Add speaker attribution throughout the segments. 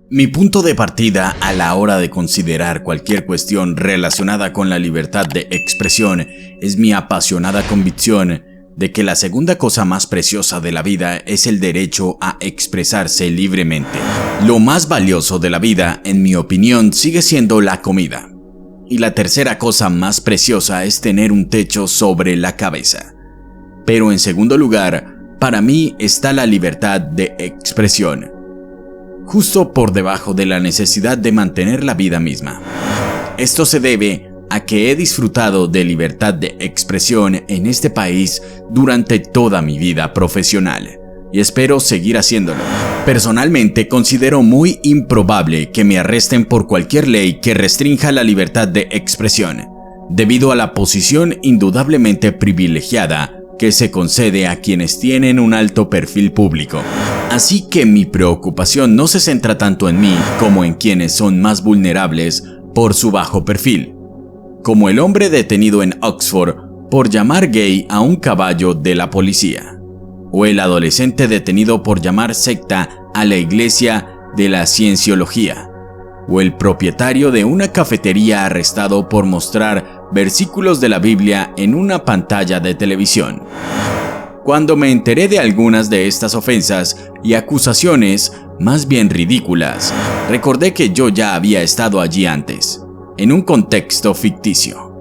Speaker 1: Mi punto de partida a la hora de considerar cualquier cuestión relacionada con la libertad de expresión es mi apasionada convicción de que la segunda cosa más preciosa de la vida es el derecho a expresarse libremente. Lo más valioso de la vida, en mi opinión, sigue siendo la comida. Y la tercera cosa más preciosa es tener un techo sobre la cabeza. Pero en segundo lugar, para mí está la libertad de expresión, justo por debajo de la necesidad de mantener la vida misma. Esto se debe a que he disfrutado de libertad de expresión en este país durante toda mi vida profesional y espero seguir haciéndolo. Personalmente considero muy improbable que me arresten por cualquier ley que restrinja la libertad de expresión, debido a la posición indudablemente privilegiada que se concede a quienes tienen un alto perfil público. Así que mi preocupación no se centra tanto en mí como en quienes son más vulnerables por su bajo perfil, como el hombre detenido en Oxford por llamar gay a un caballo de la policía, o el adolescente detenido por llamar secta a la iglesia de la cienciología, o el propietario de una cafetería arrestado por mostrar versículos de la Biblia en una pantalla de televisión. Cuando me enteré de algunas de estas ofensas y acusaciones más bien ridículas, recordé que yo ya había estado allí antes, en un contexto ficticio.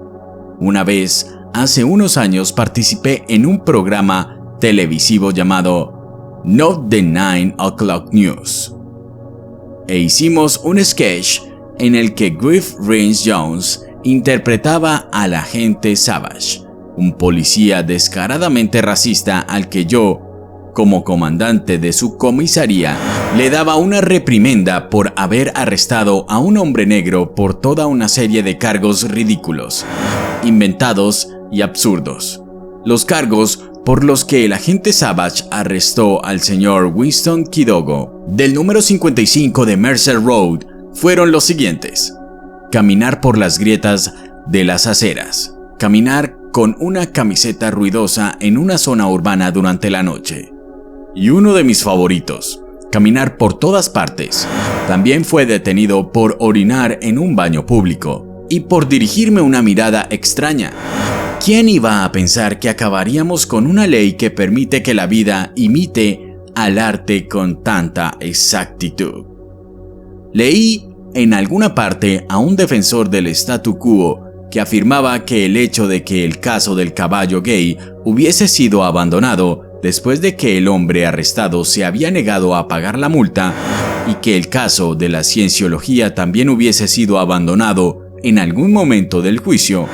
Speaker 1: Una vez, hace unos años, participé en un programa televisivo llamado Not the 9 O'Clock News, e hicimos un sketch en el que Griff Rhys Jones interpretaba al agente Savage, un policía descaradamente racista al que yo, como comandante de su comisaría, le daba una reprimenda por haber arrestado a un hombre negro por toda una serie de cargos ridículos, inventados y absurdos. Los cargos por los que el agente Savage arrestó al señor Winston Kidogo del número 55 de Mercer Road fueron los siguientes: caminar por las grietas de las aceras, caminar con una camiseta ruidosa en una zona urbana durante la noche, y uno de mis favoritos, caminar por todas partes. También fue detenido por orinar en un baño público y por dirigirme una mirada extraña. ¿Quién iba a pensar que acabaríamos con una ley que permite que la vida imite al arte con tanta exactitud? Leí en alguna parte a un defensor del statu quo que afirmaba que el hecho de que el caso del caballo gay hubiese sido abandonado después de que el hombre arrestado se había negado a pagar la multa y que el caso de la cienciología también hubiese sido abandonado en algún momento del juicio,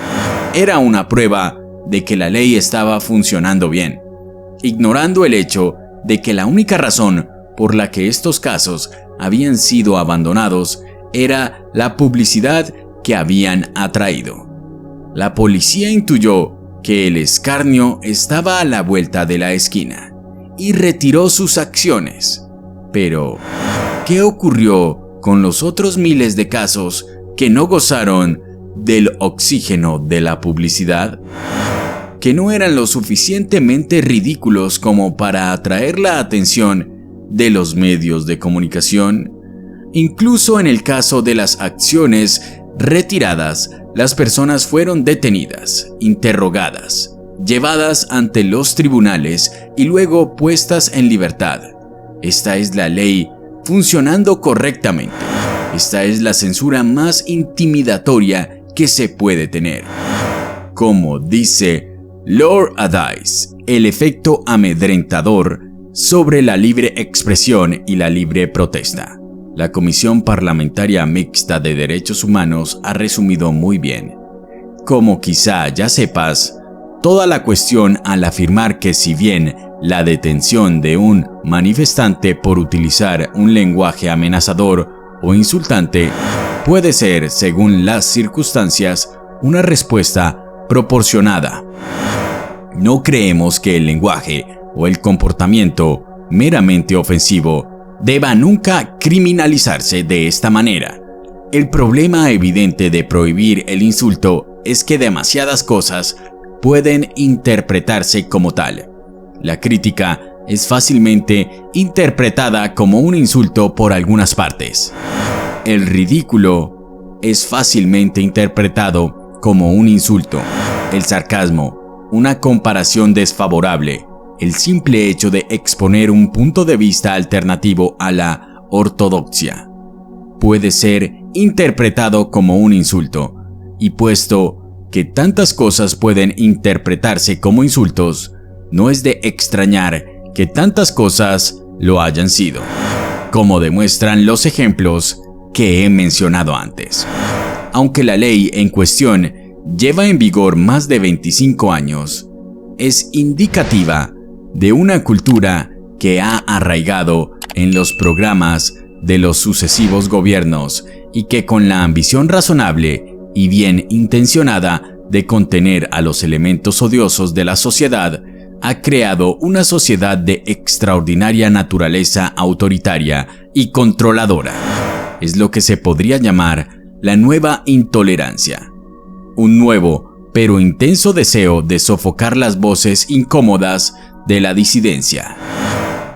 Speaker 1: era una prueba de que la ley estaba funcionando bien, ignorando el hecho de que la única razón por la que estos casos habían sido abandonados era la publicidad que habían atraído. La policía intuyó que el escarnio estaba a la vuelta de la esquina y retiró sus acciones. Pero, ¿qué ocurrió con los otros miles de casos que no gozaron del oxígeno de la publicidad? ¿Que no eran lo suficientemente ridículos como para atraer la atención de los medios de comunicación? Incluso en el caso de las acciones retiradas, las personas fueron detenidas, interrogadas, llevadas ante los tribunales y luego puestas en libertad. Esta es la ley funcionando correctamente. Esta es la censura más intimidatoria que se puede tener. Como dice Lord Addis, el efecto amedrentador sobre la libre expresión y la libre protesta. La Comisión Parlamentaria Mixta de Derechos Humanos ha resumido muy bien. Como quizá ya sepas, toda la cuestión al afirmar que si bien la detención de un manifestante por utilizar un lenguaje amenazador o insultante puede ser, según las circunstancias, una respuesta proporcionada. No creemos que el lenguaje o el comportamiento meramente ofensivo deba nunca criminalizarse de esta manera. El problema evidente de prohibir el insulto es que demasiadas cosas pueden interpretarse como tal. La crítica es fácilmente interpretada como un insulto por algunas partes. El ridículo es fácilmente interpretado como un insulto. El sarcasmo, una comparación desfavorable, el simple hecho de exponer un punto de vista alternativo a la ortodoxia, puede ser interpretado como un insulto, y puesto que tantas cosas pueden interpretarse como insultos, no es de extrañar que tantas cosas lo hayan sido, como demuestran los ejemplos que he mencionado antes. Aunque la ley en cuestión lleva en vigor más de 25 años, es indicativa de una cultura que ha arraigado en los programas de los sucesivos gobiernos y que, con la ambición razonable y bien intencionada de contener a los elementos odiosos de la sociedad, ha creado una sociedad de extraordinaria naturaleza autoritaria y controladora. Es lo que se podría llamar la nueva intolerancia. Un nuevo pero intenso deseo de sofocar las voces incómodas de la disidencia.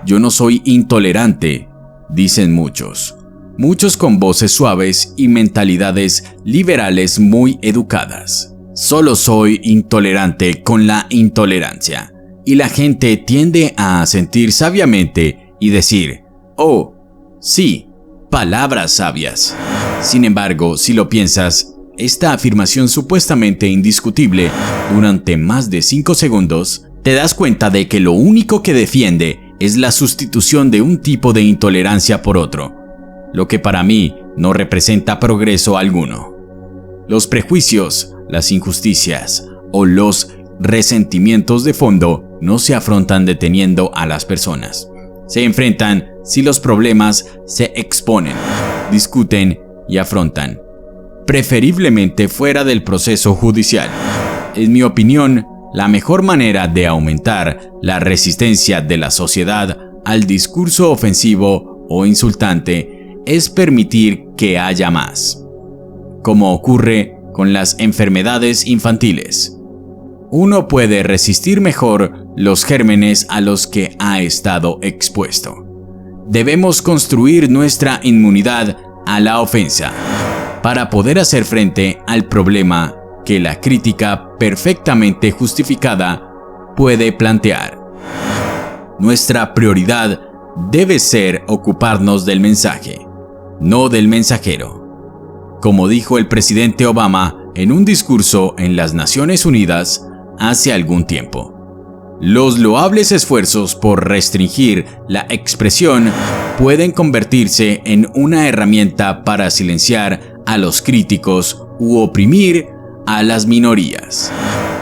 Speaker 1: Yo no soy intolerante, dicen muchos. Muchos con voces suaves y mentalidades liberales muy educadas. Solo soy intolerante con la intolerancia. Y la gente tiende a asentir sabiamente y decir, oh, sí, palabras sabias. Sin embargo, si lo piensas, esta afirmación supuestamente indiscutible durante más de 5 segundos, te das cuenta de que lo único que defiende es la sustitución de un tipo de intolerancia por otro, lo que para mí no representa progreso alguno. Los prejuicios, las injusticias o los resentimientos de fondo no se afrontan deteniendo a las personas. Se enfrentan si los problemas se exponen, discuten y afrontan, preferiblemente fuera del proceso judicial. En mi opinión, la mejor manera de aumentar la resistencia de la sociedad al discurso ofensivo o insultante es permitir que haya más. Como ocurre con las enfermedades infantiles. Uno puede resistir mejor los gérmenes a los que ha estado expuesto. Debemos construir nuestra inmunidad a la ofensa para poder hacer frente al problema que la crítica perfectamente justificada puede plantear. Nuestra prioridad debe ser ocuparnos del mensaje, no del mensajero. Como dijo el presidente Obama en un discurso en las Naciones Unidas hace algún tiempo, los loables esfuerzos por restringir la expresión pueden convertirse en una herramienta para silenciar a los críticos u oprimir a las minorías.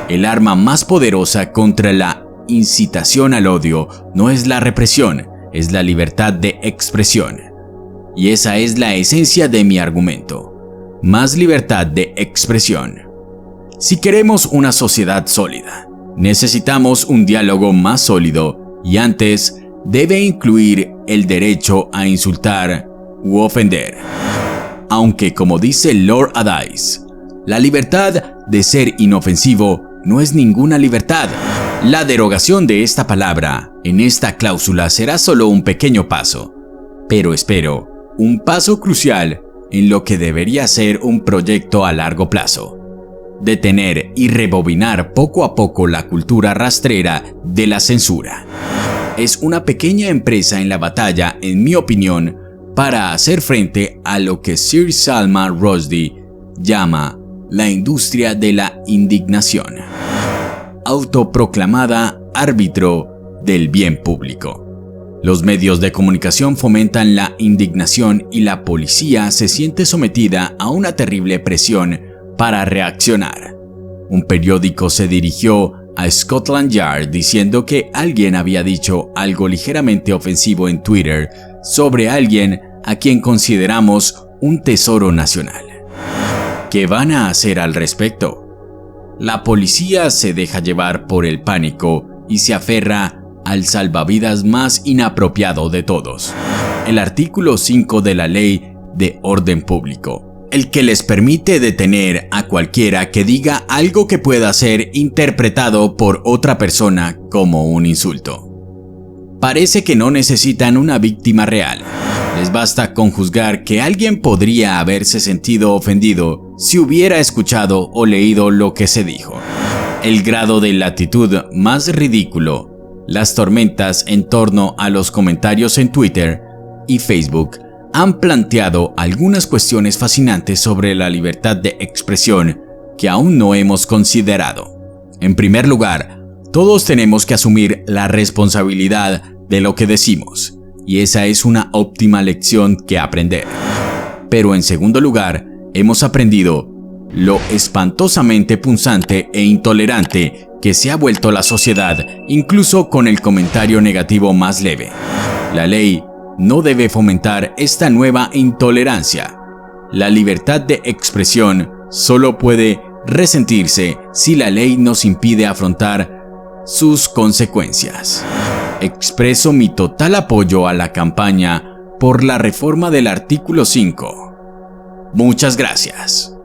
Speaker 1: El arma más poderosa contra la incitación al odio no es la represión, es la libertad de expresión. Y esa es la esencia de mi argumento. Más libertad de expresión. Si queremos una sociedad sólida, necesitamos un diálogo más sólido y antes debe incluir el derecho a insultar u ofender. Aunque, como dice Lord Addis, la libertad de ser inofensivo no es ninguna libertad. La derogación de esta palabra en esta cláusula será solo un pequeño paso, pero espero un paso crucial en lo que debería ser un proyecto a largo plazo. Detener y rebobinar poco a poco la cultura rastrera de la censura. Es una pequeña empresa en la batalla, en mi opinión, para hacer frente a lo que Sir Salman Rushdie llama la industria de la indignación, autoproclamada árbitro del bien público. Los medios de comunicación fomentan la indignación y la policía se siente sometida a una terrible presión para reaccionar. Un periódico se dirigió a Scotland Yard diciendo que alguien había dicho algo ligeramente ofensivo en Twitter sobre alguien a quien consideramos un tesoro nacional. ¿Qué van a hacer al respecto? La policía se deja llevar por el pánico y se aferra al salvavidas más inapropiado de todos, el artículo 5 de la Ley de Orden Público, el que les permite detener a cualquiera que diga algo que pueda ser interpretado por otra persona como un insulto. Parece que no necesitan una víctima real. Les basta con juzgar que alguien podría haberse sentido ofendido si hubiera escuchado o leído lo que se dijo. El grado de latitud más ridículo, las tormentas en torno a los comentarios en Twitter y Facebook han planteado algunas cuestiones fascinantes sobre la libertad de expresión que aún no hemos considerado. En primer lugar, todos tenemos que asumir la responsabilidad de lo que decimos, y esa es una óptima lección que aprender. Pero en segundo lugar, hemos aprendido lo espantosamente punzante e intolerante que se ha vuelto la sociedad, incluso con el comentario negativo más leve. La ley no debe fomentar esta nueva intolerancia. La libertad de expresión solo puede resentirse si la ley nos impide afrontar sus consecuencias. Expreso mi total apoyo a la campaña por la reforma del artículo 5. Muchas gracias.